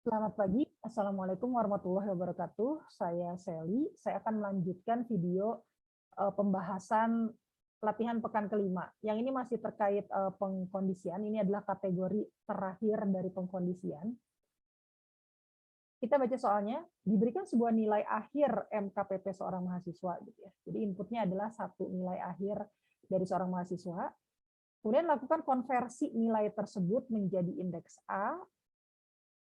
Selamat pagi, Assalamualaikum warahmatullahi wabarakatuh. Saya Sally, saya akan melanjutkan video pembahasan latihan pekan kelima. Yang ini masih terkait pengkondisian, ini adalah kategori terakhir dari pengkondisian. Kita baca soalnya, diberikan sebuah nilai akhir MKPP seorang mahasiswa. Gitu ya. Jadi inputnya adalah satu nilai akhir dari seorang mahasiswa. Kemudian lakukan konversi nilai tersebut menjadi indeks A,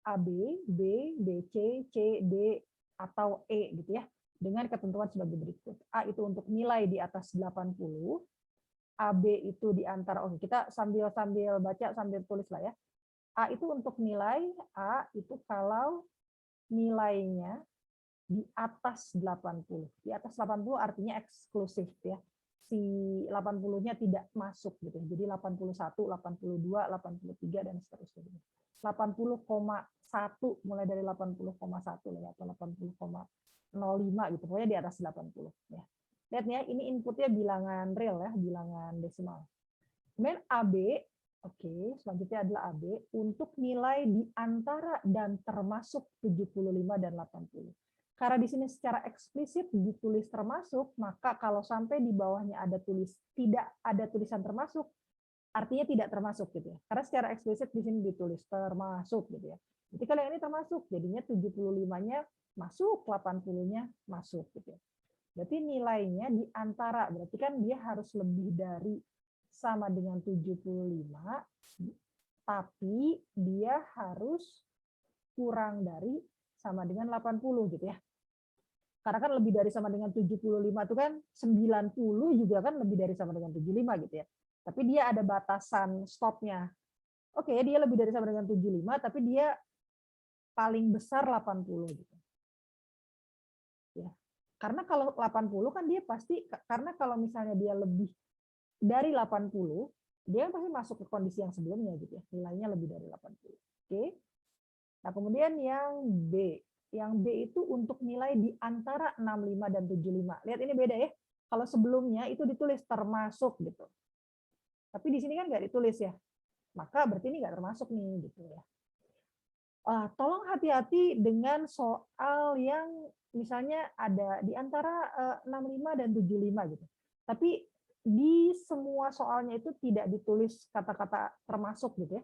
AB, B, BC, C, D, atau E gitu ya. Dengan ketentuan sebagai berikut. A itu untuk nilai di atas 80, AB itu di antara, oke kita sambil baca sambil tulis lah ya. A itu untuk nilai, A itu kalau nilainya di atas 80. Di atas 80 artinya eksklusif ya. Si 80-nya tidak masuk gitu. Jadi 81, 82, 83 dan seterusnya. 80,1 mulai dari 80,1 ya atau 80,05 gitu. Pokoknya di atas 80 ya. Lihat ya, ini inputnya bilangan real ya, bilangan desimal. Kemudian AB, oke, selanjutnya adalah AB untuk nilai di antara dan termasuk 75 dan 80. Karena di sini secara eksplisit ditulis termasuk, maka kalau sampai di bawahnya ada tidak ada tulisan termasuk, artinya tidak termasuk gitu ya. Karena secara eksplisit di sini ditulis termasuk gitu ya. Jadi kalau yang ini termasuk, jadinya 75-nya masuk, 80-nya masuk gitu ya. Berarti nilainya di antara, berarti kan dia harus lebih dari sama dengan 75, tapi dia harus kurang dari sama dengan 80 gitu ya. Karena kan lebih dari sama dengan 75 itu kan 90 juga kan lebih dari sama dengan 75 gitu ya. Tapi dia ada batasan stopnya. Oke, dia lebih dari sama dengan 75, tapi dia paling besar 80 gitu. Ya. Karena kalau 80 kan dia pasti, karena kalau misalnya dia lebih dari 80, dia pasti masuk ke kondisi yang sebelumnya gitu ya. Nilainya lebih dari 80. Oke. Nah, kemudian yang B. Yang B itu untuk nilai di antara 65 dan 75. Lihat ini beda ya. Kalau sebelumnya itu ditulis termasuk gitu. Tapi di sini kan nggak ditulis ya. Maka berarti ini nggak termasuk nih gitu ya. Tolong hati-hati dengan soal yang misalnya ada di antara 65 dan 75 gitu. Tapi di semua soalnya itu tidak ditulis kata-kata termasuk gitu ya.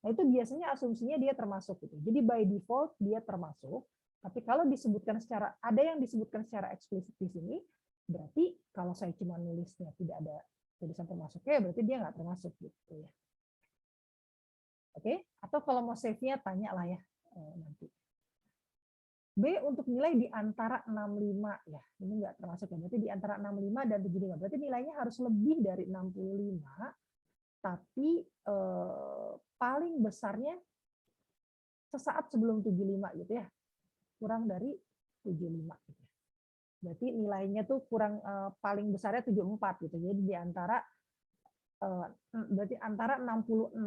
Nah, itu biasanya asumsinya dia termasuk gitu. Jadi by default dia termasuk, tapi kalau disebutkan secara ada yang disebutkan secara eksplisit di sini, berarti kalau saya cuma nulisnya tidak ada tulisan termasuknya, berarti dia nggak termasuk gitu ya. Oke, atau kalau mau save-nya tanya lah ya nanti. B untuk nilai di antara 65 ya. Ini nggak termasuk ya. Berarti di antara 65 dan 75. Berarti nilainya harus lebih dari 65, tapi paling besarnya sesaat sebelum 75 gitu ya. Kurang dari 75 gitu. Berarti nilainya tuh kurang paling besarnya 74 gitu. Jadi di antara berarti antara 66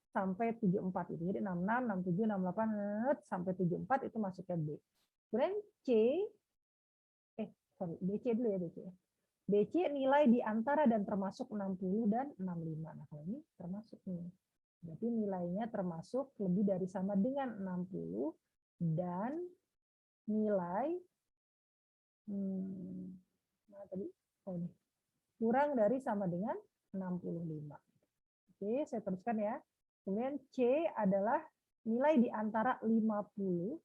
sampai 74 gitu. Jadi 66, 67, 68 sampai 74 itu masuknya B. Kemudian C BC dulu ya BC. BC nilai di antara dan termasuk 60 dan 65. Nah, kalau ini termasuk nih. Berarti nilainya termasuk lebih dari sama dengan 60 dan nilai kurang dari sama dengan 65. Oke, saya teruskan ya. Kemudian C adalah nilai di antara 50,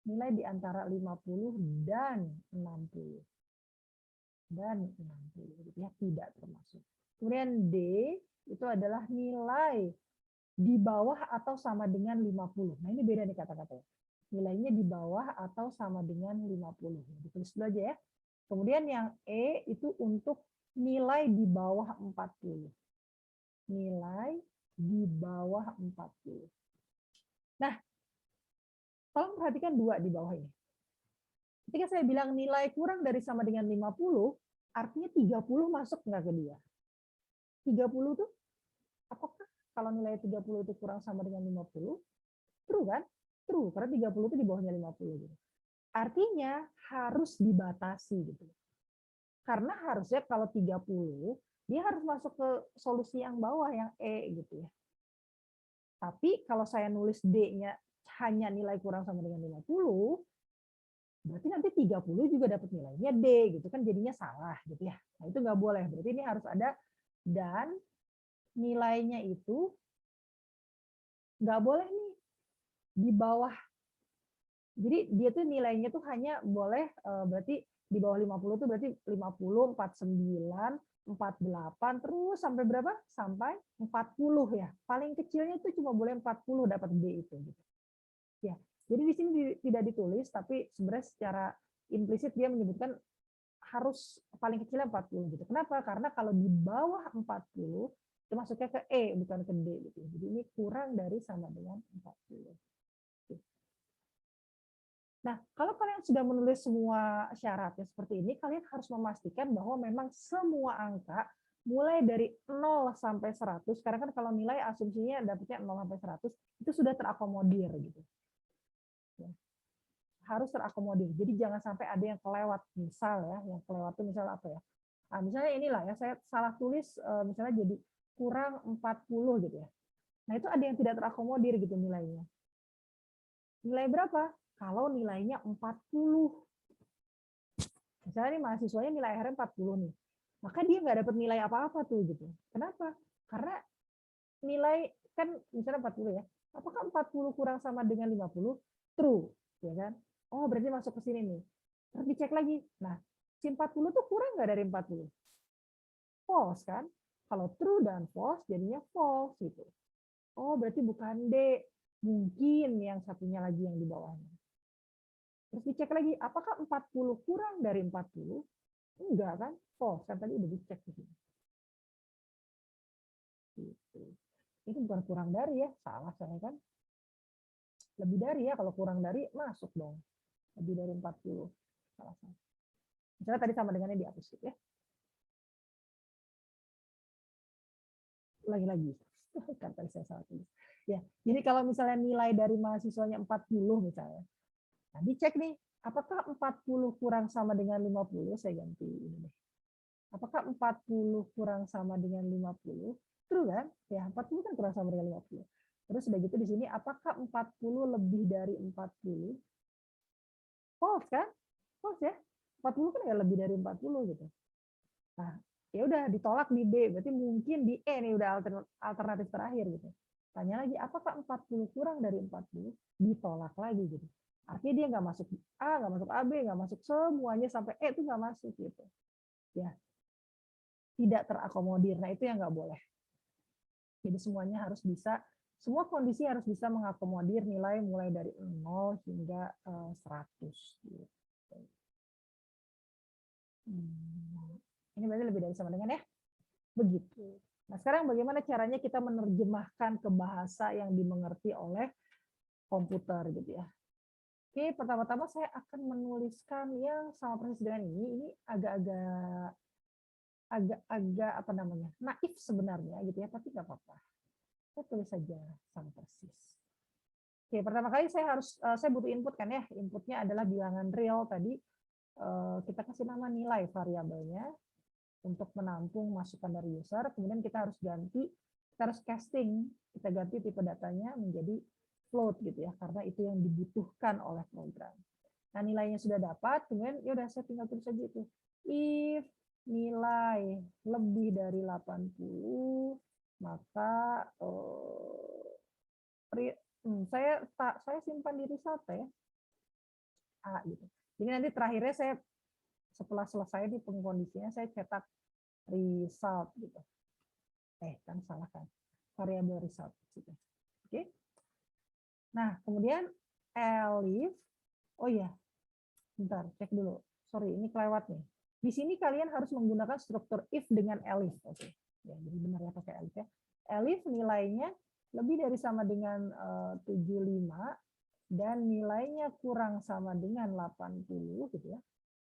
nilai di antara 50 dan 60. Dan 60, ya, tidak termasuk. Kemudian D itu adalah nilai di bawah atau sama dengan 50. Nah, ini beda nih kata-katanya. Nilainya di bawah atau sama dengan 50. Ditulis dulu aja ya. Kemudian yang E itu untuk nilai di bawah 40. Nilai di bawah 40. Nah, tolong perhatikan dua di bawah ini. Ketika saya bilang nilai kurang dari sama dengan 50, artinya 30 masuk nggak ke dia? 30 tuh, apakah kalau nilai 30 itu kurang sama dengan 50? True kan? True, karena 30 itu di bawahnya 50. Gitu. Artinya harus dibatasi. Gitu. Karena harusnya kalau 30, dia harus masuk ke solusi yang bawah, yang E. Gitu ya. Tapi kalau saya nulis D-nya hanya nilai kurang sama dengan 50, berarti nanti 30 juga dapat nilainya D gitu kan, jadinya salah gitu ya. Nah, itu nggak boleh. Berarti ini harus ada dan nilainya itu nggak boleh nih di bawah. Jadi dia tuh nilainya tuh hanya boleh berarti di bawah 50 tuh berarti 50, 49, 48 terus sampai berapa? Sampai 40 ya. Paling kecilnya itu cuma boleh 40 dapat D itu gitu. Ya. Jadi di sini tidak ditulis tapi sebenarnya secara implisit dia menyebutkan harus paling kecilnya 40 gitu. Kenapa? Karena kalau di bawah 40 itu masuknya ke E bukan ke D gitu. Jadi ini kurang dari sama dengan 40. Nah, kalau kalian sudah menulis semua syaratnya seperti ini, kalian harus memastikan bahwa memang semua angka mulai dari 0 sampai 100, karena kan kalau nilai asumsinya dapatnya 0 sampai 100, itu sudah terakomodir gitu. Ya. Harus terakomodir. Jadi jangan sampai ada yang kelewat. Misal ya, yang kelewat itu misal apa ya? Nah, misalnya inilah ya, saya salah tulis misalnya jadi kurang 40 gitu ya. Nah, itu ada yang tidak terakomodir gitu nilainya. Nilai berapa? Kalau nilainya 40. Misalnya nih mahasiswanya nilai akhirnya 40 nih. Maka dia nggak dapat nilai apa-apa tuh gitu. Kenapa? Karena nilai kan misalnya 40 ya. Apakah 40 kurang sama dengan 50? True, ya kan? Oh, berarti masuk ke sini nih. Terus dicek lagi. Nah, si 40 tuh kurang nggak dari 40? False kan? Kalau true dan false jadinya false gitu. Oh, berarti bukan D. Mungkin yang satunya lagi yang di bawahnya. Terus dicek lagi, apakah 40 kurang dari 40? Enggak kan? False, kan tadi udah dicek di sini. Gitu. Ini bukan kurang dari ya, salah saya kan. Lebih dari ya, kalau kurang dari masuk dong. Lebih dari 40. Salah saya. Misalnya tadi sama dengannya dihapus gitu ya. Lagi-lagi. Kan tadi saya salah tulis. Ya, jadi kalau misalnya nilai dari mahasiswanya 40 misalnya. Nah, dicek nih, apakah 40 kurang sama dengan 50? Saya ganti ini deh. Apakah 40 kurang sama dengan 50? True kan? Ya, 40 kan kurang sama dengan 50. Terus udah gitu di sini, apakah 40 lebih dari 40? False kan? False ya. 40 kan ya lebih dari 40 gitu. Nah, ya udah ditolak di D, berarti mungkin di E nih udah alternatif terakhir gitu. Tanya lagi, apakah 40 kurang dari 40? Ditolak lagi gitu. Artinya dia nggak masuk A, nggak masuk AB, nggak masuk semuanya sampai E itu nggak masuk gitu. Ya, tidak terakomodir. Nah, itu yang nggak boleh. Jadi semuanya harus bisa, semua kondisi harus bisa mengakomodir nilai mulai dari 0 hingga 100. Gitu. Ini berarti lebih dari sama dengan ya? Begitu. Nah, sekarang bagaimana caranya kita menerjemahkan ke bahasa yang dimengerti oleh komputer gitu ya. Oke, pertama-tama saya akan menuliskan yang sama persis dengan ini. Ini agak-agak apa namanya? Naif sebenarnya gitu ya, tapi nggak apa-apa. Saya tulis saja sama persis. Oke, pertama kali saya butuh input kan ya. Inputnya adalah bilangan real tadi. Kita kasih nama nilai variabelnya untuk menampung masukan dari user. Kemudian kita harus casting, kita ganti tipe datanya menjadi float gitu ya, karena itu yang dibutuhkan oleh program. Nah, nilainya sudah dapat, kemudian ya udah saya tinggal tulis saja itu. If nilai lebih dari 80, maka saya simpan di result ya. A gitu. Jadi nanti terakhirnya saya setelah selesai di pengkondisinya saya cetak result gitu. Kan salah kan. Variabel result gitu. Oke. Nah, kemudian elif, oh iya. Bentar, cek dulu. Sorry, ini kelewat nih. Di sini kalian harus menggunakan struktur if dengan elif. Oke. Ya, jadi benar ya pakai elif ya. Elif nilainya lebih dari sama dengan 75 dan nilainya kurang sama dengan 80 gitu ya.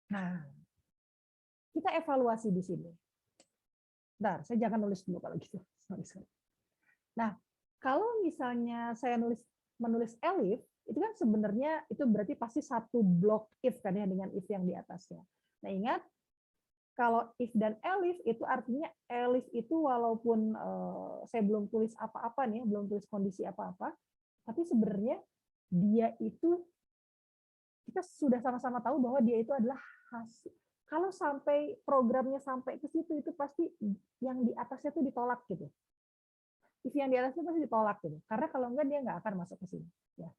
Nah, kita evaluasi di sini. Bentar, saya jangan nulis dulu kalau gitu. Sorry. Nah, kalau misalnya saya menulis elif, itu kan sebenarnya itu berarti pasti satu blok if kan ya dengan if yang di atasnya. Nah, ingat kalau if dan elif itu artinya elif itu walaupun saya belum tulis apa-apa nih, belum tulis kondisi apa-apa, tapi sebenarnya dia itu, kita sudah sama-sama tahu bahwa dia itu adalah hasil. Kalau sampai programnya sampai ke situ, itu pasti yang di atasnya tuh ditolak gitu. If yang di atasnya pasti ditolak gitu. Karena kalau enggak dia nggak akan masuk ke sini. Ya.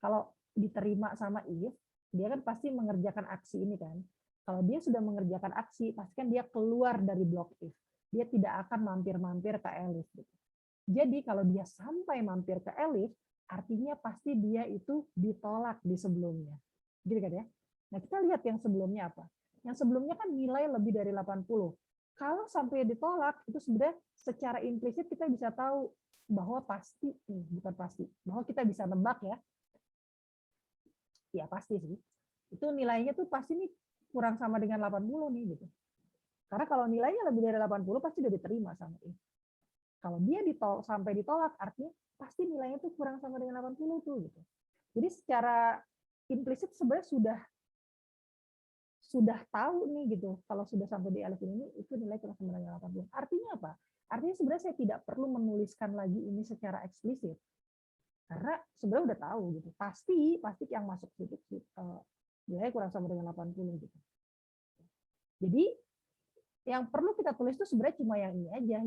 Kalau diterima sama if, dia kan pasti mengerjakan aksi ini kan. Kalau dia sudah mengerjakan aksi, pasti kan dia keluar dari blok if. Dia tidak akan mampir-mampir ke elif. Gitu. Jadi kalau dia sampai mampir ke elif, artinya pasti dia itu ditolak di sebelumnya. Gitu kan ya. Nah kita lihat yang sebelumnya apa. Yang sebelumnya kan nilai lebih dari 80. Kalau sampai ditolak, itu sebenarnya secara implisit kita bisa tahu bahwa pasti, bukan pasti, bahwa kita bisa nebak ya. Ya pasti sih. Itu nilainya tuh pasti nih kurang sama dengan 80 nih gitu. Karena kalau nilainya lebih dari 80 pasti udah diterima sama ini. Kalau dia sampai ditolak, artinya pasti nilainya tuh kurang sama dengan 80 tuh gitu. Jadi secara implisit sebenarnya sudah tahu nih gitu, kalau sudah sampai di elif ini itu nilai kurang sama dengan 80. Artinya apa? Artinya sebenarnya saya tidak perlu menuliskan lagi ini secara eksplisit. Karena sebenarnya udah tahu gitu. Pasti yang masuk situ nilai kurang sama dengan 80 gitu. Jadi yang perlu kita tulis itu sebenarnya cuma yang ini aja,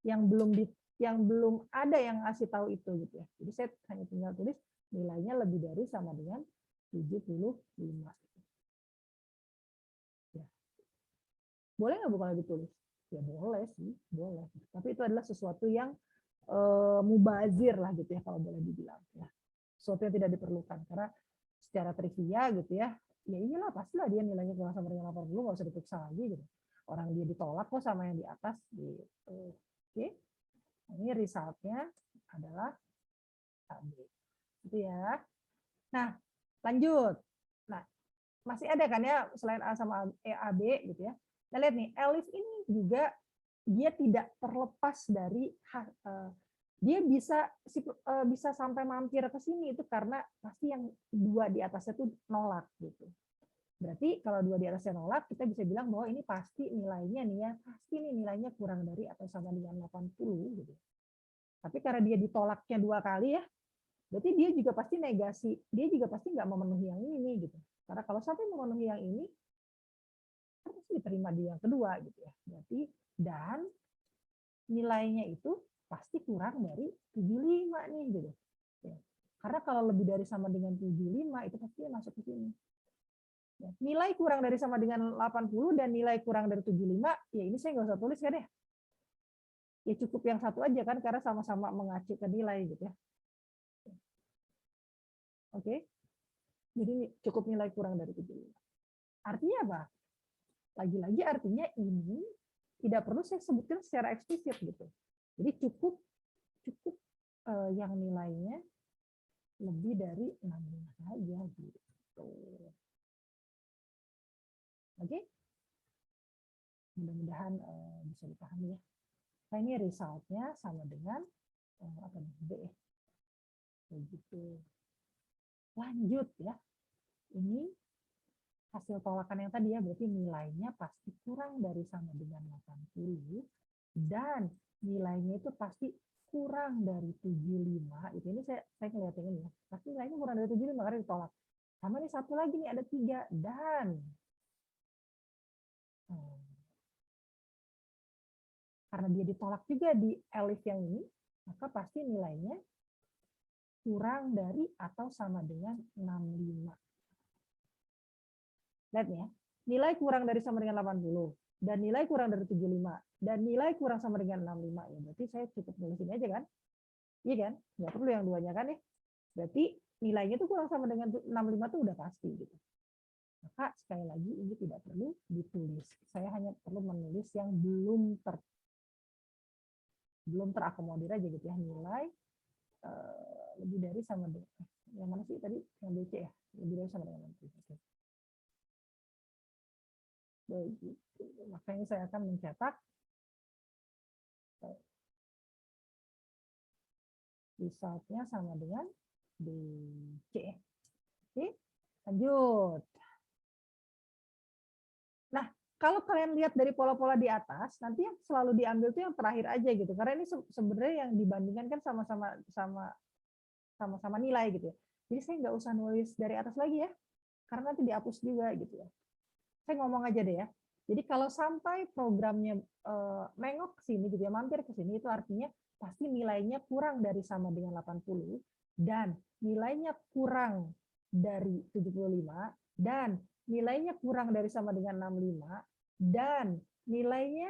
yang belum ada yang ngasih tahu itu gitu ya. Jadi saya hanya tinggal tulis nilainya lebih dari sama dengan 75. Ya. Boleh nggak Bu kalau ditulis? Ya boleh sih, boleh. Tapi itu adalah sesuatu yang mubazir lah gitu ya kalau boleh dibilang ya. Sesuatu yang tidak diperlukan karena secara trivia gitu ya. Ya inilah pastilah dia nilainya kurang sama dengan 80, nggak usah diperiksa lagi gitu. Orang dia ditolak kok sama yang di atas gitu. Oke. Ini resultnya adalah AB. Gitu ya. Nah, lanjut. Nah, masih ada kan ya selain A sama AB gitu ya. Kita lihat nih, elif ini juga dia tidak terlepas dari dia bisa sampai mampir ke sini itu karena pasti yang dua di atasnya itu nolak gitu. Berarti kalau dua di atasnya nolak, kita bisa bilang bahwa ini pasti nilainya nih ya, pasti nih nilainya kurang dari atau sama dengan 80 gitu. Tapi karena dia ditolaknya 2 kali ya, berarti dia juga pasti negasi, dia juga pasti nggak memenuhi yang ini nih gitu. Karena kalau sampai memenuhi yang ini, harus diterima di yang kedua gitu ya. Berarti dan nilainya itu pasti kurang dari 75 nih gitu. Ya. Karena kalau lebih dari sama dengan 75 itu pasti masuk ke sini. Ya. Nilai kurang dari sama dengan 80 dan nilai kurang dari 75, ya ini saya nggak usah tulis kan ya. Ya cukup yang satu aja kan karena sama-sama mengacu ke nilai gitu ya. Oke. Jadi cukup nilai kurang dari 75. Artinya apa? Lagi-lagi artinya ini tidak perlu saya sebutkan secara eksplisit gitu. Jadi cukup yang nilainya lebih dari 65 saja gitu. Oke. Mudah-mudahan bisa dipahami ya. Nah ini resultnya sama dengan apa nih, B ya. Begitu. Lanjut ya. Ini hasil tolakan yang tadi ya, berarti nilainya pasti kurang dari sama dengan 80 dan nilainya itu pasti kurang dari 75. Itu ini saya ngeliatin ini ya. Pasti nilainya kurang dari 75 karena ditolak. Sama ini satu lagi nih ada 3 dan karena dia ditolak juga di elif yang ini, maka pasti nilainya kurang dari atau sama dengan 65. Lihat ya, nilai kurang dari sama dengan 80 dan nilai kurang dari 75 dan nilai kurang sama dengan 65 ya. Berarti saya cukup nulis ini aja kan? Iya kan? Nggak perlu yang duanya kan ya. Berarti nilainya itu kurang sama dengan 65 itu udah pasti gitu. Maka sekali lagi ini tidak perlu ditulis. Saya hanya perlu menulis yang belum terakomodir aja gitu ya, nilai lebih dari sama dengan yang mana sih tadi yang BC ya, lebih dari sama dengan 60. Begitu. Makanya saya akan mencetak resultnya sama dengan BC. Oke, lanjut. Nah, kalau kalian lihat dari pola-pola di atas, nanti yang selalu diambil tuh yang terakhir aja gitu. Karena ini sebenarnya yang dibandingkan kan sama sama-sama nilai gitu ya. Jadi saya nggak usah nulis dari atas lagi ya, karena nanti dihapus juga gitu ya. Saya ngomong aja deh ya. Jadi kalau sampai programnya nengok ke sini gitu ya, mampir ke sini, itu artinya pasti nilainya kurang dari sama dengan 80 dan nilainya kurang dari 75 dan nilainya kurang dari sama dengan 65 dan nilainya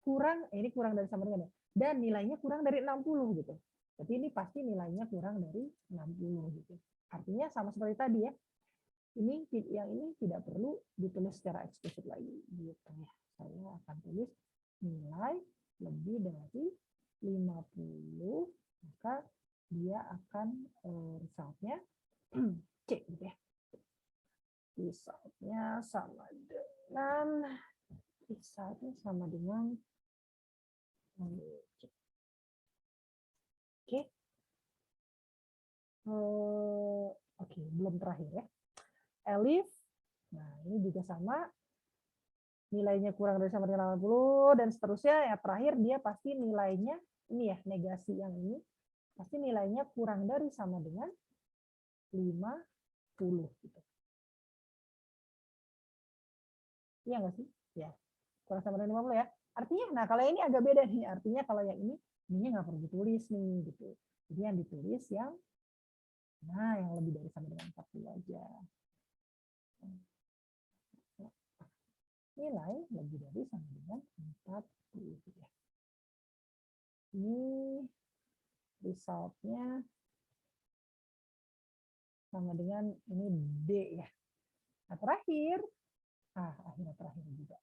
kurang ini kurang dari sama dengan dan nilainya kurang dari 60 gitu. Jadi ini pasti nilainya kurang dari 60 gitu. Artinya sama seperti tadi ya. Yang ini tidak perlu ditulis secara eksplisit lagi gitu ya. Saya akan tulis nilai lebih dari 50, maka dia akan resultnya C gitu ya. Resultnya sama dengan C. Oke. Oke, belum terakhir ya. Elif, nah ini juga sama, nilainya kurang dari sama dengan 80 dan seterusnya. Ya terakhir dia pasti nilainya ini ya, negasi yang ini pasti nilainya kurang dari sama dengan 50 gitu. Iya nggak sih? Ya, kurang sama dengan 50 ya. Artinya, nah kalau ini agak beda nih. Artinya kalau yang ini nggak perlu ditulis nih gitu. Jadi yang ditulis yang lebih dari sama dengan 40 aja. Nilai lebih dari sama dengan 40 ya. Ini resultnya sama dengan ini D ya. Nah terakhir, akhirnya terakhir juga.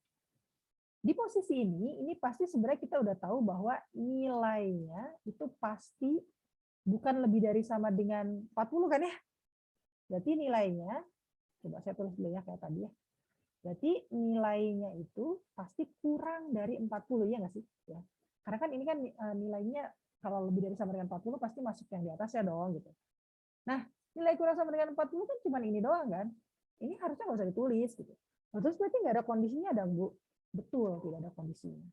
Di posisi ini pasti sebenarnya kita udah tahu bahwa nilainya itu pasti bukan lebih dari sama dengan 40 kan ya. Berarti nilainya, coba saya tulis dulu ya kayak tadi ya. Berarti nilainya itu pasti kurang dari 40 ya nggak sih? Ya. Karena kan ini kan nilainya kalau lebih dari sama dengan 40 pasti masuk yang di atas ya dong gitu. Nah, nilai kurang sama dengan 40 kan cuma ini doang kan. Ini harusnya nggak usah ditulis gitu. Terus berarti nggak ada kondisinya dong, Bu. Betul, tidak ada kondisinya.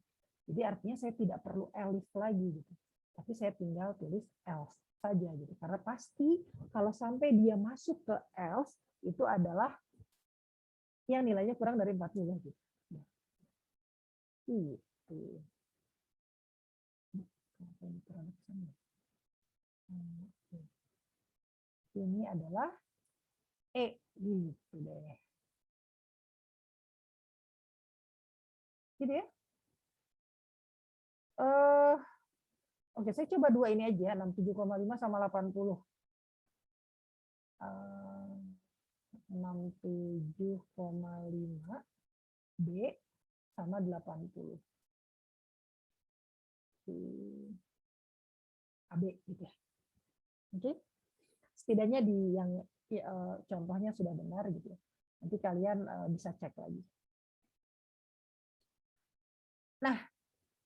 Jadi artinya saya tidak perlu elif lagi gitu. Tapi saya tinggal tulis else saja gitu. Karena pasti kalau sampai dia masuk ke else itu adalah yang nilainya kurang dari 40 gitu. Gitu. Ini adalah E gitu deh. Gitu ya. Oke, saya coba dua ini aja, 67,5 sama 80. 67,5 B sama 80. AB gitu ya. Oke. Setidaknya di yang contohnya sudah benar gitu ya. Nanti kalian bisa cek lagi. Nah,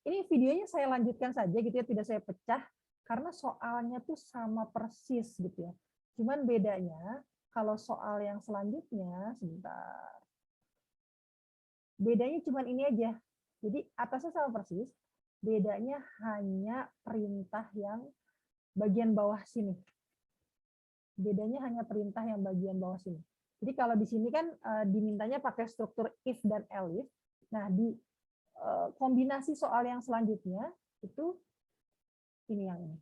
ini videonya saya lanjutkan saja gitu ya, tidak saya pecah karena soalnya tuh sama persis gitu ya. Cuman bedanya kalau soal yang selanjutnya sebentar. Bedanya cuman ini aja. Jadi atasnya sama persis, bedanya hanya perintah yang bagian bawah sini. Bedanya hanya perintah yang bagian bawah sini. Jadi kalau di sini kan dimintanya pakai struktur if dan elif. Nah, di kombinasi soal yang selanjutnya itu ini yang ini.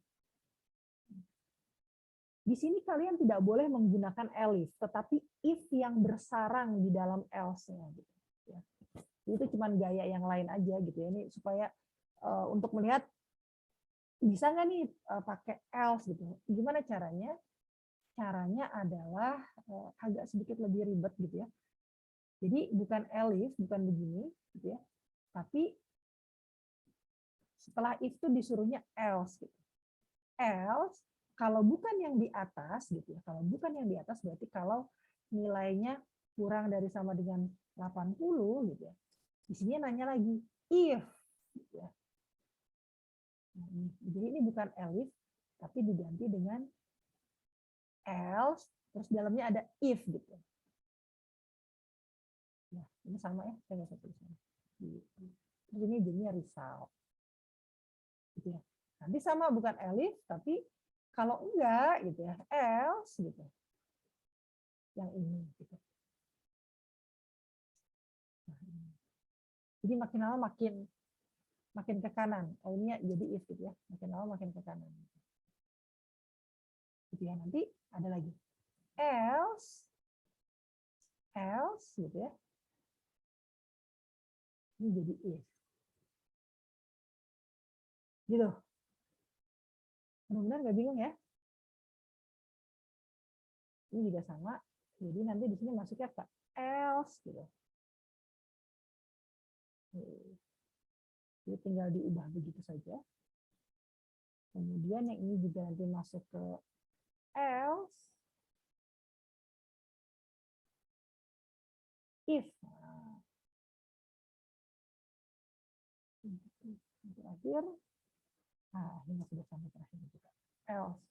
Di sini kalian tidak boleh menggunakan elif, tetapi if yang bersarang di dalam else-nya gitu. Ya. Itu cuma gaya yang lain aja gitu ya. Ini supaya untuk melihat bisa nggak nih pakai else gitu. Gimana caranya? Caranya adalah agak sedikit lebih ribet gitu ya. Jadi bukan elif, bukan begini gitu ya. Tapi setelah if itu disuruhnya else gitu. Else kalau bukan yang di atas gitu ya. Kalau bukan yang di atas berarti kalau nilainya kurang dari sama dengan 80 gitu ya. Di sini nanya lagi if gitu ya. Jadi ini bukan elif tapi diganti dengan else terus dalamnya ada if gitu. Nah, ini sama ya, saya nggak usah tulisnya. Terus ini jadinya result. Gitu ya. Nanti sama bukan elif tapi Kalau enggak gitu ya, else gitu. Yang ini gitu. Jadi makin lama makin ke kanan. Oh ini jadi if gitu ya. Makin lama makin ke kanan. Gitu ya. Nanti ada lagi. Else gitu ya. Ini jadi if. Gitu. Benar-benar nggak bingung ya? Ini juga sama. Jadi nanti di sini masuknya ke else gitu. Jadi tinggal diubah begitu saja. Kemudian yang ini juga nanti masuk ke else. If. Terakhir. Nah, ini sudah sampai terakhir juga. Else.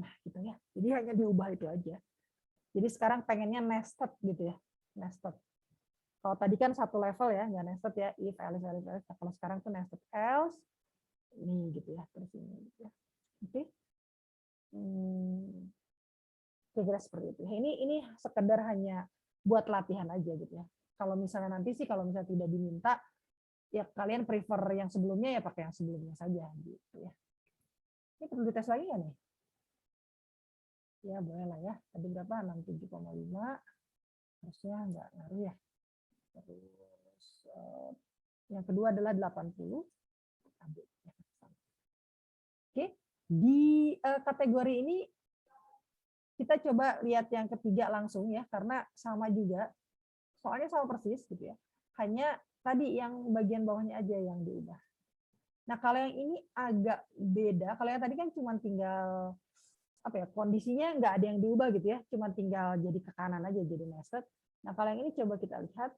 Nah, gitu ya. Jadi hanya diubah itu aja. Jadi sekarang pengennya nested gitu ya. Nested. Kalau tadi kan satu level ya, nggak nested ya. If, else, else, else. Nah, kalau sekarang tuh nested else. Ini gitu ya. Terus ini gitu ya. Oke. Kira-kira seperti itu. Ini sekedar hanya buat latihan aja gitu ya. Kalau misalnya nanti sih, kalau misalnya tidak diminta, ya kalian prefer yang sebelumnya ya pakai yang sebelumnya saja gitu ya. Ini perlu dites lagi nggak nih? Ya boleh lah ya. Tadi berapa? 67,5. Harusnya nggak ngaruh ya. Terus yang kedua adalah 80. Oke. Di kategori ini kita coba lihat yang ketiga langsung ya, karena sama juga. Soalnya sama persis gitu ya. Hanya tadi yang bagian bawahnya aja yang diubah. Nah, kalau yang ini agak beda. Kalau yang tadi kan cuma tinggal apa ya, kondisinya nggak ada yang diubah gitu ya, cuma tinggal jadi ke kanan aja jadi nested. Nah, kalau yang ini coba kita lihat.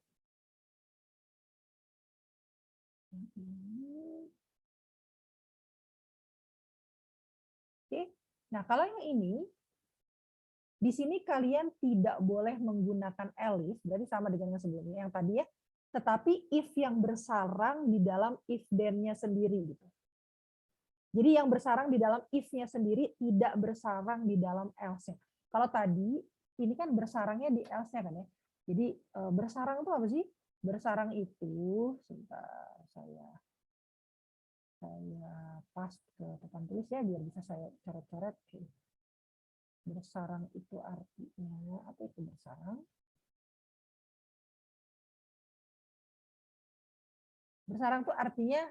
Oke. Nah, kalau yang ini di sini kalian tidak boleh menggunakan elif, berarti sama dengan yang sebelumnya yang tadi ya, tetapi if yang bersarang di dalam if then-nya sendiri gitu. Jadi yang bersarang di dalam if-nya sendiri, tidak bersarang di dalam else-nya. Kalau tadi ini kan bersarangnya di else-nya kan ya. Jadi bersarang itu apa sih? Bersarang itu sebentar saya paste ke papan tulis ya biar bisa saya coret-coret. Bersarang itu artinya apa itu bersarang? Bersarang itu artinya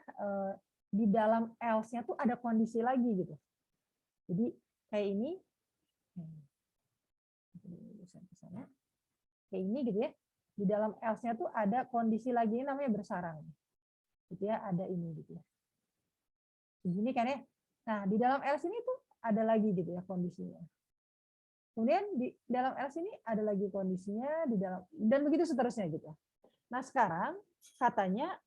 di dalam else-nya tuh ada kondisi lagi gitu. Jadi kayak ini, kayak ini gitu ya. Di dalam else-nya tuh ada kondisi lagi, ini namanya bersarang. Gitu ya, ada ini gitu ya. Begini kan ya. Nah, di dalam else ini tuh ada lagi gitu ya kondisinya. Kemudian di dalam else ini ada lagi kondisinya, di dalam dan begitu seterusnya gitu. Nah, sekarang katanya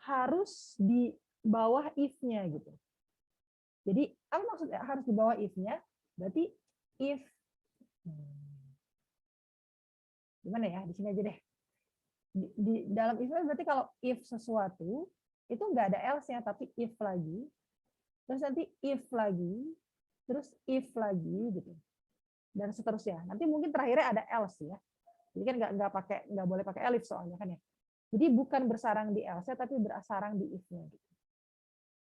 harus di bawah if-nya gitu. Jadi, apa maksudnya harus di bawah if-nya? Berarti if gimana ya? Di sini aja deh. Di dalam if berarti kalau if sesuatu itu nggak ada else-nya tapi if lagi. Terus nanti if lagi, terus if lagi gitu. Dan seterusnya. Nanti mungkin terakhirnya ada else ya. Jadi kan nggak boleh pakai elif soalnya kan ya. Jadi bukan bersarang di else tapi bersarang di if-nya gitu.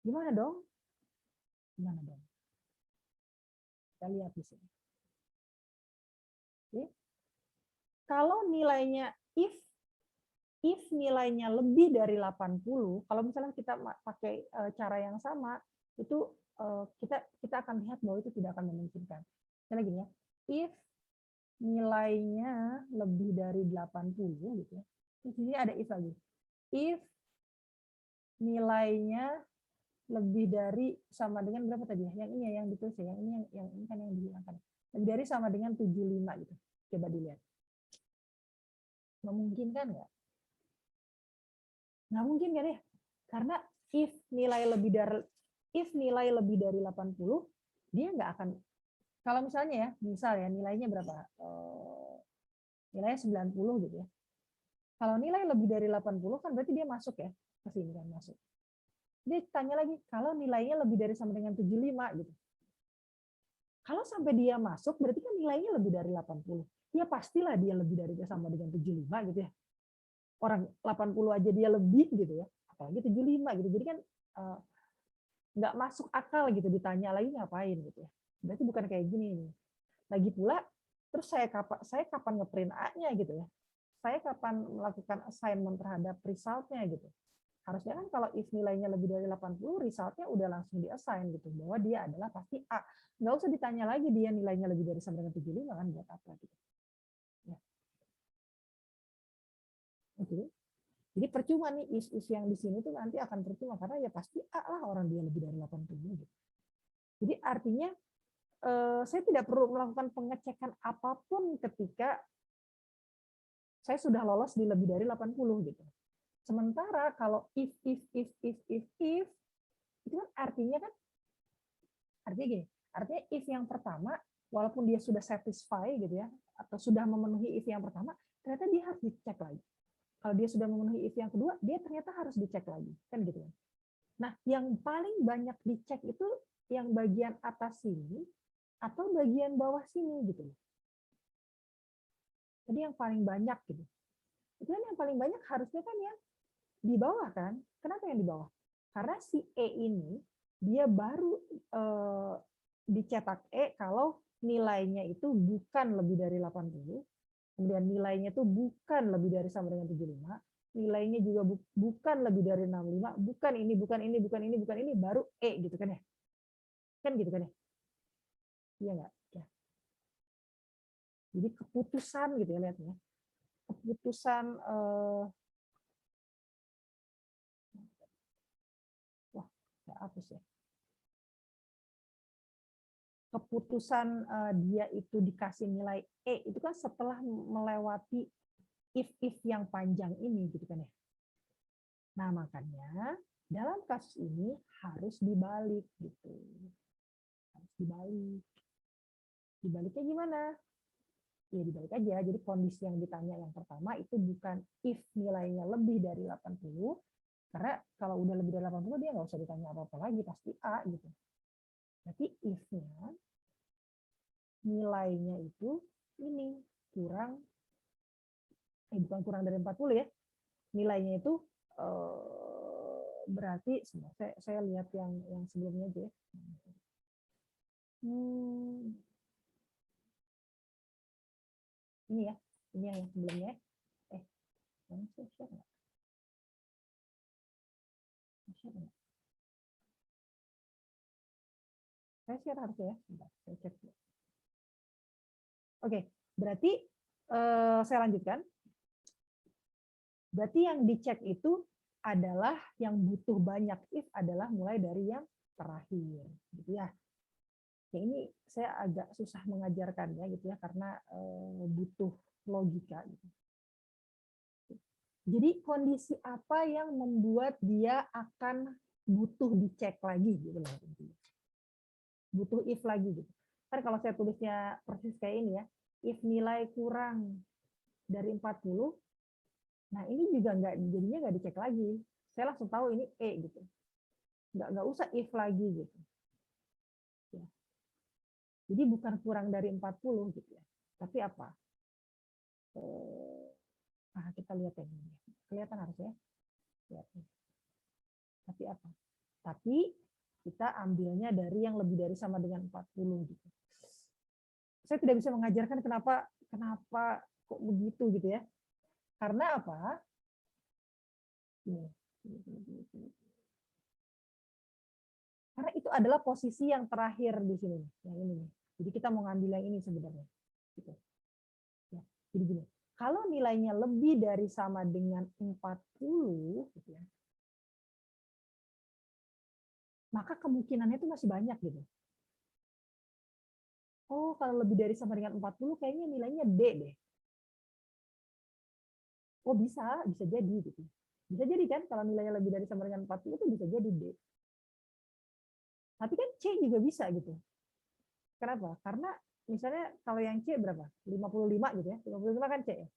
Gimana dong? Gimana dong? Kita lihat di sini. Oke. Kalau nilainya if nilainya lebih dari 80, kalau misalnya kita pakai cara yang sama, itu kita akan lihat bahwa itu tidak akan memungkinkan. Misalnya gini ya, if nilainya lebih dari 80 gitu ya. Di sini ada if lagi. If nilainya lebih dari sama dengan berapa tadi ya? Yang ini ya yang ditulis ya, yang ini kan yang dihilangkan. Lebih dari sama dengan 75 gitu. Coba dilihat. Memungkinkan nggak? Nggak mungkin kan ya? Karena if nilai lebih dari 80, dia nggak akan, kalau misalnya ya, nilainya berapa? Nilainya 90 gitu ya. Kalau nilai lebih dari 80 kan berarti dia masuk ya, ke sini kan masuk. Dia tanya lagi, kalau nilainya lebih dari sama dengan 75 gitu. Kalau sampai dia masuk, berarti kan nilainya lebih dari 80. Ya pastilah dia lebih dari sama dengan 75 gitu ya. Orang 80 aja dia lebih gitu ya. Apalagi 75 gitu. Jadi kan nggak masuk akal gitu, ditanya lagi ngapain gitu ya. Berarti bukan kayak gini nih. Lagi pula, terus saya kapan ngeprint A-nya gitu ya. Saya kapan melakukan assignment terhadap result-nya gitu. Harusnya kan kalau if nilainya lebih dari 80, result-nya udah langsung di-assign gitu. Bahwa dia adalah pasti A. Nggak usah ditanya lagi dia nilainya lebih dari sama dengan 75 kan buat apa gitu. Ya. Oke. Jadi percuma nih is yang di sini tuh nanti akan percuma karena ya pasti A lah orang dia lebih dari 80 gitu. Jadi artinya saya tidak perlu melakukan pengecekan apapun ketika saya sudah lolos di lebih dari 80 gitu. Sementara kalau if itu kan artinya gini, artinya if yang pertama walaupun dia sudah satisfy gitu ya atau sudah memenuhi if yang pertama, ternyata dia harus dicek lagi. Kalau dia sudah memenuhi if yang kedua, dia ternyata harus dicek lagi, kan gitu kan. Nah, yang paling banyak dicek itu yang bagian atas sini atau bagian bawah sini gitu. Jadi yang paling banyak gitu. Itu kan yang paling banyak harusnya kan yang di bawah kan. Kenapa yang di bawah? Karena si E ini dia baru dicetak E kalau nilainya itu bukan lebih dari 80, kemudian nilainya itu bukan lebih dari sama dengan 75, nilainya juga bukan lebih dari 65, bukan ini, bukan ini, bukan ini, bukan ini, baru E gitu kan ya. Kan gitu kan ya. Iya nggak? Ya. Jadi keputusan gitu ya lihatnya. Keputusan wah, nggak hapus ya. Keputusan dia itu dikasih nilai E itu kan setelah melewati if yang panjang ini gitu kan ya. Nah, makanya dalam kasus ini harus dibalik gitu. Harus dibalik. Dibaliknya gimana? Ya dibalik aja. Jadi kondisi yang ditanya yang pertama itu bukan if nilainya lebih dari 80, karena kalau udah lebih dari 80 dia nggak usah ditanya apa-apa lagi, pasti A gitu. Berarti if-nya nilainya itu ini kurang bukan kurang dari 40 ya. Nilainya itu berarti saya lihat yang sebelumnya aja ya. Ini ya, ini yang sebelumnya. Yang saya share nggak? Saya share harusnya ya. Bentar, saya cek dulu. Oke, berarti saya lanjutkan. Berarti yang dicek itu adalah yang butuh banyak if adalah mulai dari yang terakhir, gitu ya. Ya ini saya agak susah mengajarkannya gitu ya karena butuh logika. Gitu. Jadi kondisi apa yang membuat dia akan butuh dicek lagi gitu loh. Butuh if lagi gitu. Kan kalau saya tulisnya persis kayak ini ya, if nilai kurang dari 40, nah ini juga jadinya nggak dicek lagi. Saya langsung tahu ini E gitu. Nggak usah if lagi gitu. Ya. Jadi bukan kurang dari 40 gitu ya. Tapi apa? Kita lihat yang ini. Kelihatan harusnya. Lihat. Tapi apa? Tapi kita ambilnya dari yang lebih dari sama dengan 40 gitu. Saya tidak bisa mengajarkan kenapa kok begitu gitu ya. Karena apa? Karena itu adalah posisi yang terakhir di sini, yang ini. Jadi kita mau ngambil yang ini sebenarnya. Gitu. Ya. Jadi gini, kalau nilainya lebih dari sama dengan 40, gitu ya, maka kemungkinannya itu masih banyak gitu. Oh, kalau lebih dari sama dengan 40, kayaknya nilainya D deh. Oh, bisa jadi gitu. Bisa jadi kan kalau nilainya lebih dari sama dengan 40 itu bisa jadi D. Tapi kan C juga bisa gitu. Kenapa? Karena misalnya kalau yang C berapa? 55 gitu ya. 55 kan C ya.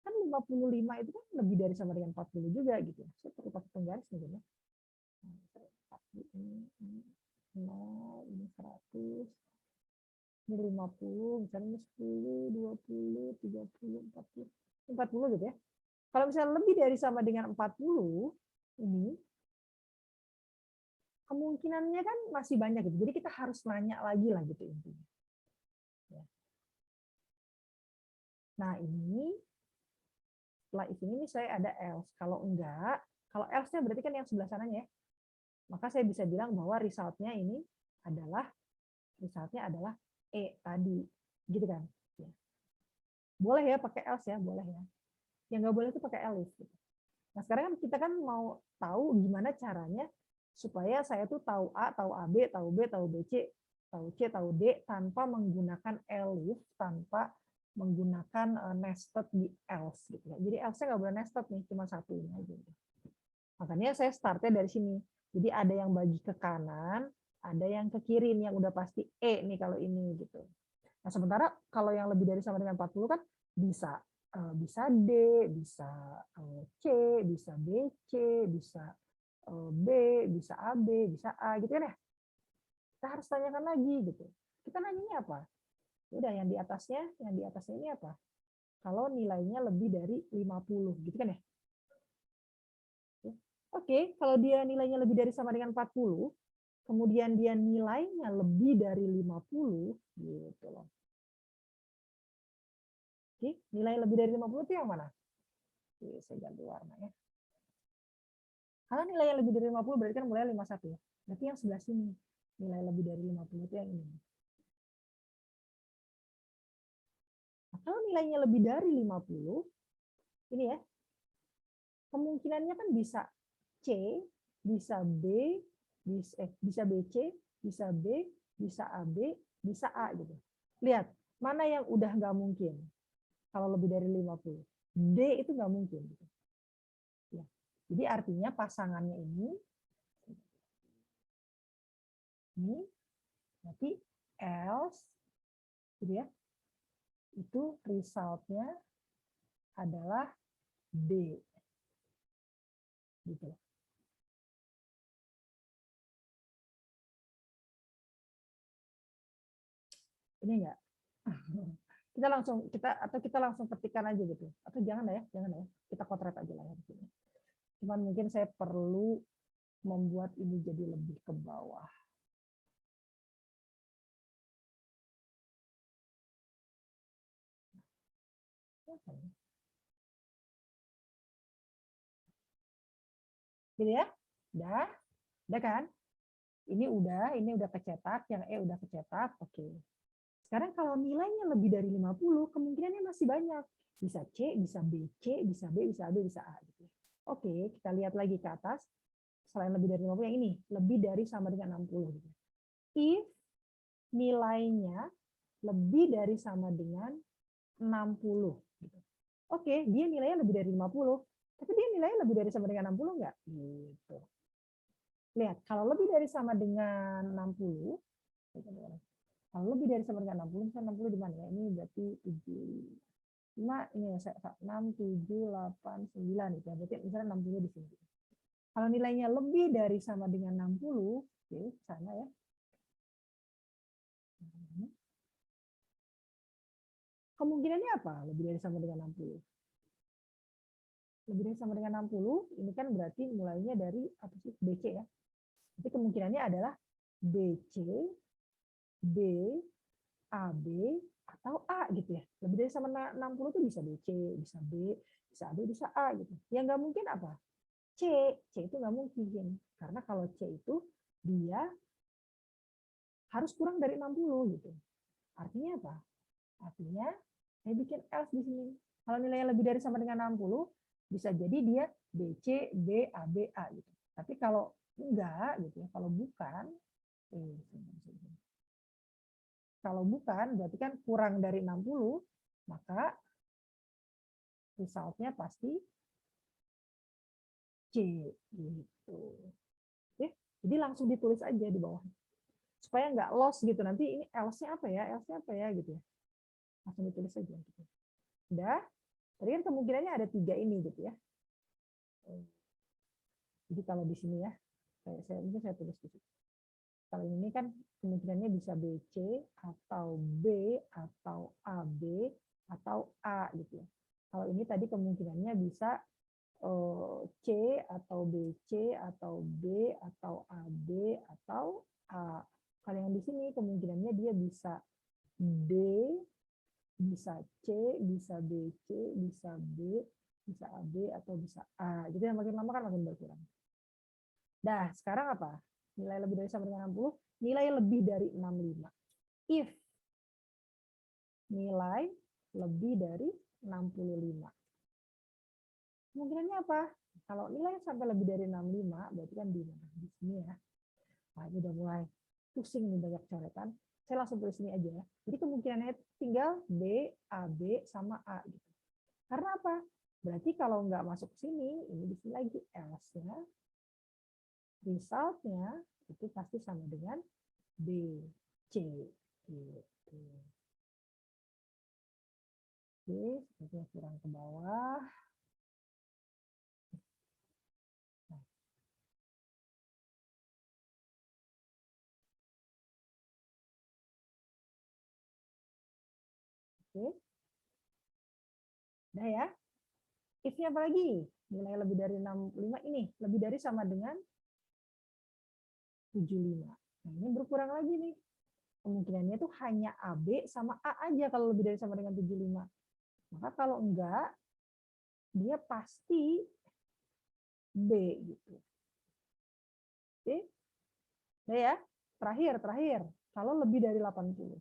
Kan 55 itu kan lebih dari sama dengan 40 juga gitu. Saya perlu pakai penggaris nih ya. Ini 0, ini 100, ini 50, misalnya ini 10, 20, 30, 40, 40 gitu ya. Kalau misalnya lebih dari sama dengan 40, ini kemungkinannya kan masih banyak gitu. Jadi kita harus nanya lagi lah gitu intinya. Ya. Nah ini setelah ini saya ada else. Kalau enggak, kalau else-nya berarti kan yang sebelah sananya ya. Maka saya bisa bilang bahwa resultnya ini adalah E tadi, gitu kan? Ya. Boleh ya pakai else ya, boleh ya. Yang nggak boleh itu pakai else. Gitu. Nah sekarang kan kita kan mau tahu gimana caranya supaya saya tuh tahu A, tahu AB, tahu B, tahu BC, tahu C, tahu D tanpa menggunakan elif, tanpa menggunakan nested di else. Gitu ya. Jadi else-nya nggak boleh nested nih, cuma satu ini aja. Makanya saya startnya dari sini. Jadi ada yang bagi ke kanan, ada yang ke kiri nih yang udah pasti E nih kalau ini gitu. Nah, sementara kalau yang lebih dari sama dengan 40 kan bisa bisa D, bisa C, bisa BC, bisa B, bisa AB, bisa A gitu kan ya. Kita harus tanyakan lagi gitu. Kita nanyanya apa? Udah yang di atasnya ini apa? Kalau nilainya lebih dari 50 gitu kan ya. Oke, kalau dia nilainya lebih dari sama dengan 40, kemudian dia nilainya lebih dari 50, gitu loh. Oke, nilai lebih dari 50 itu yang mana? Oke, saya ganti warna ya. Kalau nilai yang lebih dari 50 berarti kan mulai 51 ya. Berarti yang sebelah sini. Nilai lebih dari 50 itu yang ini. Nah, kalau nilainya lebih dari 50, ini ya, kemungkinannya kan bisa C, bisa B, bisa BC, bisa B, bisa AB, bisa A gitu. Lihat, mana yang udah nggak mungkin kalau lebih dari 50. D itu nggak mungkin. Gitu. Ya. Jadi artinya pasangannya ini berarti else gitu ya, itu resultnya adalah D. Gitu. Ini enggak? kita langsung ketikkan aja gitu. Atau jangan ya. Kita kotret aja lah ya di sini. Cuman mungkin saya perlu membuat ini jadi lebih ke bawah. Gitu ya? Udah kan? Ini udah kecetak, yang E udah kecetak. Oke. Sekarang kalau nilainya lebih dari 50, kemungkinannya masih banyak. Bisa C, bisa BC, bisa B, bisa AB, bisa A. Gitu. Oke, kita lihat lagi ke atas. Selain lebih dari 50 yang ini, lebih dari sama dengan 60. Gitu. If nilainya lebih dari sama dengan 60. Gitu. Oke, dia nilainya lebih dari 50. Tapi dia nilainya lebih dari sama dengan 60 enggak? Gitu. Lihat, kalau lebih dari sama dengan 60, kalau lebih dari sama dengan 60, misalnya 60 di mana ya? Ini berarti 7, 5, ini ya, 6, 7, 8, 9. Gitu. Berarti misalnya 60 di sini. Kalau nilainya lebih dari sama dengan 60, oke, sana ya. Kemungkinannya apa? Lebih dari sama dengan 60. Lebih dari sama dengan 60, ini kan berarti mulainya dari apa sih? BC ya. Jadi kemungkinannya adalah BC, B, AB, atau A gitu ya. Lebih dari sama 60 itu bisa BC, bisa B, bisa AB, bisa A gitu. Yang nggak mungkin apa? C. C itu nggak mungkin. Karena kalau C itu dia harus kurang dari 60 gitu. Artinya apa? Artinya saya bikin else di sini. Kalau nilainya lebih dari sama dengan 60, bisa jadi dia BC, B, AB, A gitu. Tapi kalau enggak gitu ya, kalau bukan, berarti kan kurang dari 60, maka resultnya pasti C gitu. Oke, jadi langsung ditulis aja di bawah. Supaya nggak lost gitu. Nanti ini else-nya apa ya? Else-nya apa ya gitu ya. Langsung ditulis aja gitu. Udah. Tadi kan kemungkinannya ada 3 ini gitu ya. Jadi kalau di sini ya, mungkin saya tulis di situ. Kalau ini kan kemungkinannya bisa BC atau B atau AB atau A gitu ya. Kalau ini tadi kemungkinannya bisa C atau BC atau B atau AB atau A. Kalau yang di sini kemungkinannya dia bisa D, bisa C, bisa BC, bisa B, bisa AB atau bisa A. Jadi yang makin lama kan makin berkurang. Nah, sekarang apa? Nilai lebih dari sama dengan 60, nilai lebih dari 65. If nilai lebih dari 65. Kemungkinannya apa? Kalau nilai sampai lebih dari 65, berarti kan di mana? Di sini ya. Nah, ini udah mulai pusing nih banyak coretan. Saya langsung tulis ini aja ya. Jadi kemungkinannya tinggal B, AB, sama A. Gitu. Karena apa? Berarti kalau nggak masuk sini, ini di sini lagi else-nya. Result-nya itu pasti sama dengan B, C. Gitu. Oke, sepertinya kurang ke bawah. Oke. Udah ya. If-nya apa lagi? Nilai lebih dari 65 ini. Lebih dari sama dengan 75. Nah, ini berkurang lagi nih. Kemungkinannya itu hanya AB sama A aja kalau lebih dari sama dengan 75. Maka kalau enggak, dia pasti B gitu. Oke. Nah ya, terakhir. Kalau lebih dari 80.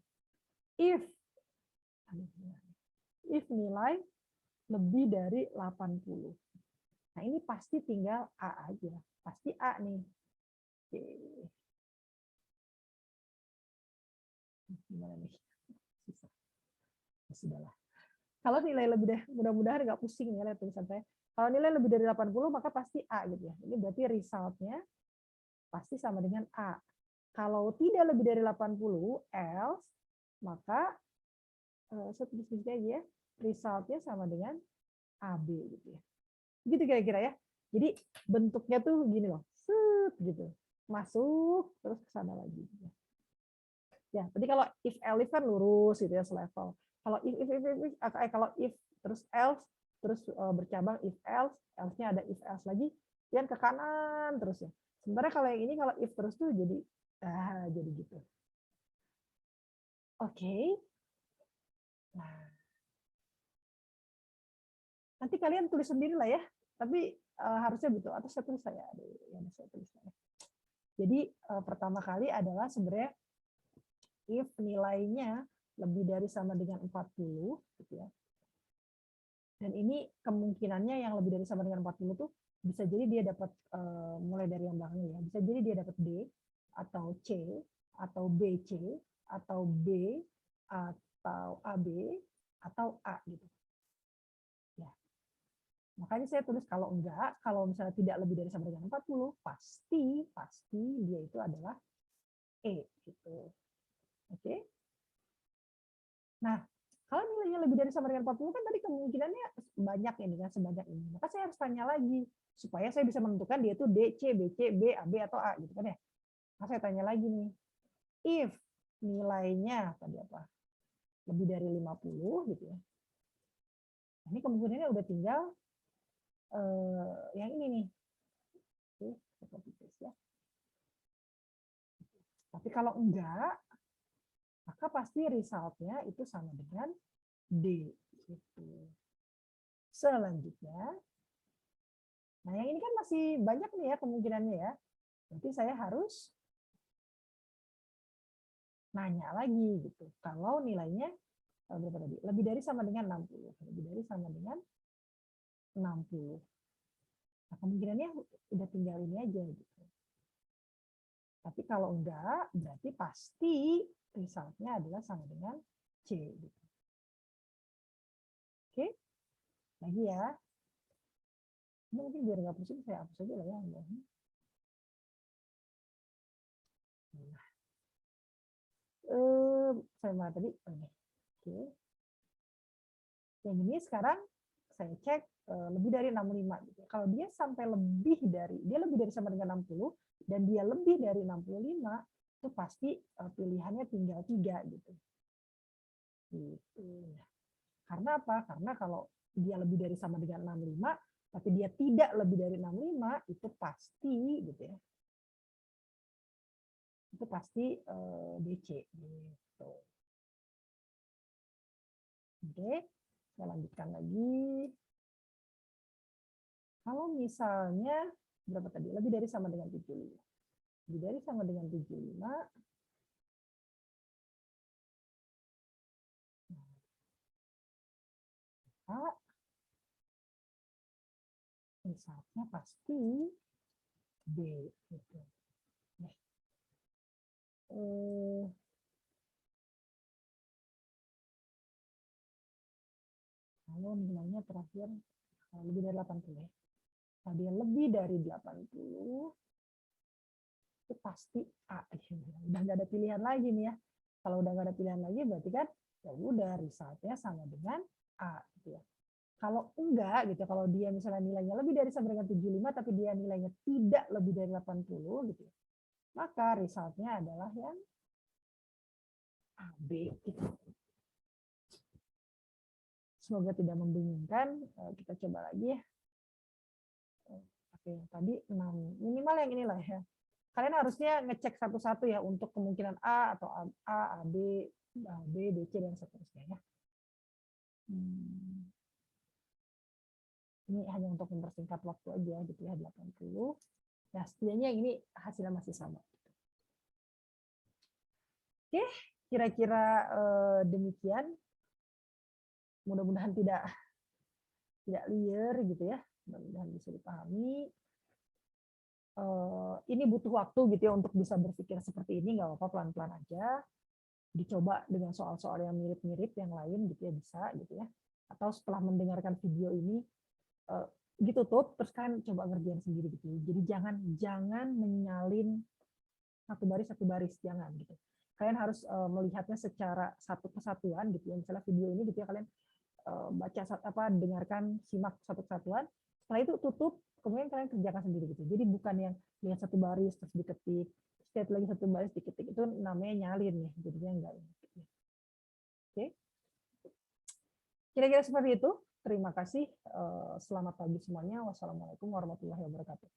If nilai lebih dari 80. Nah, ini pasti tinggal A aja. Pasti A nih. Oke. Gimana nih? Susah. Sudahlah. Kalau nilai lebih dari, mudah-mudahan nggak pusing ya lihat tulisan saya. Kalau nilai lebih dari 80 maka pasti A gitu ya. Ini berarti resultnya pasti sama dengan A. Kalau tidak lebih dari 80 else maka saya tulis aja ya, resultnya sama dengan AB gitu ya. Gitu kira-kira ya. Jadi bentuknya tuh gini loh, set gitu. Masuk terus ke sana lagi. Ya, tadi kalau if else kan lurus gitu ya selevel. Kalau kalau if terus else terus bercabang if else, else-nya ada if else lagi, yang ke kanan terus ya. Sebenarnya kalau yang ini kalau if terus tuh jadi gitu. Oke. Nah, nanti kalian tulis sendiri lah ya. Tapi harusnya betul atau saya tulis saya. Saya tulis saya. Jadi pertama kali adalah sebenarnya if nilainya lebih dari sama dengan 40 gitu ya. Dan ini kemungkinannya yang lebih dari sama dengan 40 tuh bisa jadi dia dapat mulai dari yang belakang ya. Bisa jadi dia dapat D atau C atau BC atau B atau AB atau A gitu. Ya. Makanya saya tulis kalau enggak, kalau misalnya tidak lebih dari sama dengan 40, pasti dia itu adalah E gitu. Oke. Nah, kalau nilainya lebih dari sama dengan 40 kan tadi kemungkinannya banyak ini kan, sebanyak ini. Maka saya harus tanya lagi supaya saya bisa menentukan dia itu D, C, B, C, B, AB atau A gitu kan ya. Nah, saya tanya lagi nih. If nilainya tadi apa? Lebih dari 50 gitu ya. Ini kemungkinannya udah tinggal yang ini nih. Oke, ya. Tapi kalau enggak, maka pasti resultnya itu sama dengan D. Gitu. Selanjutnya, nah yang ini kan masih banyak nih ya kemungkinannya ya. Nanti saya harus nanya lagi gitu. Kalau nilainya berapa tadi? Lebih dari sama dengan 60. Lebih dari sama dengan 60. Nah, kemungkinannya udah tinggal ini aja gitu. Tapi kalau enggak, berarti pasti resultnya adalah sama dengan C. Gitu. Oke, lagi ya. Ini mungkin biar nggak pusing, saya hapus aja lah ya. Saya mana tadi? Oke. Yang ini sekarang saya cek lebih dari 65 gitu. Kalau dia sampai lebih dari sama dengan 60 dan dia lebih dari 65 itu pasti pilihannya tinggal 3 gitu. Gitu. Karena apa? Karena kalau dia lebih dari sama dengan 65 tapi dia tidak lebih dari 65 itu pasti gitu ya. Itu pasti DC gitu. Oke, saya lanjutkan lagi. Kalau misalnya berapa tadi? Lebih dari sama dengan 75. Lebih dari sama dengan 75. Maka misalnya pasti B gitu. Nah, kalau nilainya terakhir lebih dari 80 ya. Kalau dia lebih dari 80 itu pasti A. Udah nggak ada pilihan lagi nih ya. Kalau udah nggak ada pilihan lagi berarti kan ya udah resultnya sama dengan A gitu ya. Kalau enggak gitu, kalau dia misalnya nilainya lebih dari sama dengan 75 tapi dia nilainya tidak lebih dari 80 gitu ya, maka resultnya adalah yang AB gitu. Semoga tidak membingungkan. Kita coba lagi ya. Oke, tadi 6. Minimal yang inilah ya. Kalian harusnya ngecek satu-satu ya untuk kemungkinan A atau A, B, B, C dan seterusnya ya. Ini hanya untuk mempersingkat waktu aja gitu ya, 80. Nah, setidaknya ini hasilnya masih sama. Oke, kira-kira demikian. Mudah-mudahan tidak liar gitu ya. Mudah-mudahan bisa dipahami. Ini butuh waktu gitu ya untuk bisa berpikir seperti ini, nggak apa-apa, pelan-pelan aja. Dicoba dengan soal-soal yang mirip-mirip yang lain gitu ya, bisa gitu ya. Atau setelah mendengarkan video ini ditutup terus kan coba ngerjain sendiri gitu. Jadi jangan menyalin satu baris jangan gitu. Kalian harus melihatnya secara satu kesatuan gitu ya. Misalnya video ini gitu ya, kalian baca dengarkan, simak satu kesatuan. Setelah itu tutup, kemudian kalian kerjakan sendiri gitu. Jadi bukan yang lihat satu baris terus diketik, lihat lagi satu baris diketik, itu namanya nyalin ya. Jadinya enggak. Oke. Kira-kira seperti itu. Terima kasih. Selamat pagi semuanya. Wassalamualaikum warahmatullahi wabarakatuh.